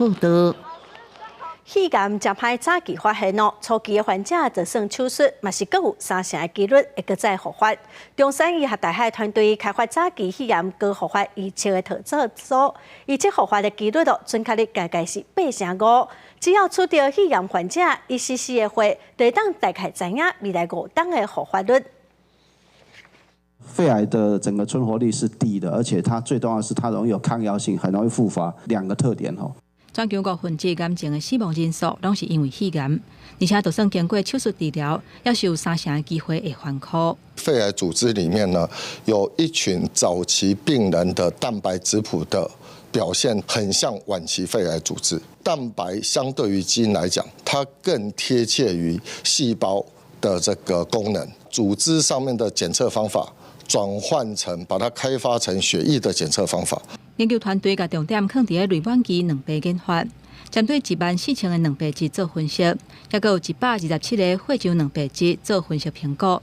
报道。肺癌真歹早期发现咯，初期的患者就算手术，嘛是各有3成的几率会搁再复发。中山医学大学团队开发早期肺癌高复发预测的特测组，预测复发的几率准确率大概是8成5。只要处到肺癌患者，1cc 的血，就会当大概知影未来5档的复发率。肺癌的整个存活率是低的，而且它最重要的是它容易有抗药性，很容易复发，2个特点吼。全球5分之1癌症的死亡人数，拢是因为肺癌，而且就算经过手术治疗，也是有3成的机会会反复。肺癌组织里面呢，有一群早期病人的蛋白质谱的表现很像晚期肺癌组织。蛋白相对于基因来讲，它更贴切于细胞的这个功能。组织上面的检测方法转换成把它开发成血液的检测方法。研究团队把重点放伫个类卵基卵白研发，针对14000个卵白质做分析，也有127个血浆卵白质做分析评估。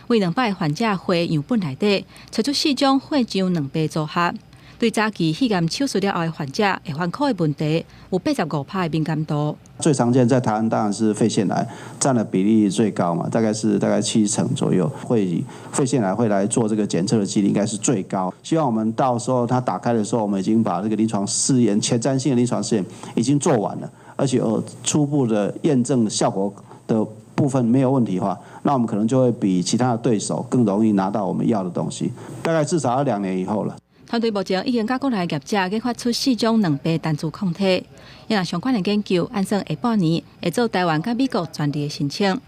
为200个患者血样本内底找出4种血浆卵白组合，对早期肺癌手术了后的患者会犯苦的问题有85%的敏感度。最常见在台湾当然是肺腺癌，占的比例最高嘛，大概70%左右，会以肺腺癌会来做这个检测的几率应该是最高。希望我们到时候它打开的时候，我们已经把这个临床试验、前瞻性的临床试验已经做完了，而且有初步的验证效果的部分没有问题的话，那我们可能就会比其他的对手更容易拿到我们要的东西，大概至少要2年以后了。团队目前已经甲国内业者研发出4种卵白单株抗体，也相关的研究按算下半年会做台湾甲美国专利的申请。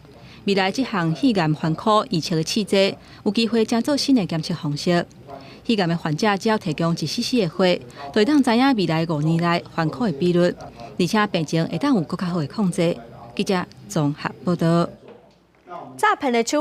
未来这项肺癌环科预测的试剂有机会加做新的检测方式。肺癌的患者只要提供1cc 的血，就会当知影未来5年内环科的比率，而且病情会当有更较好的控制。记者综合报道。诈骗的手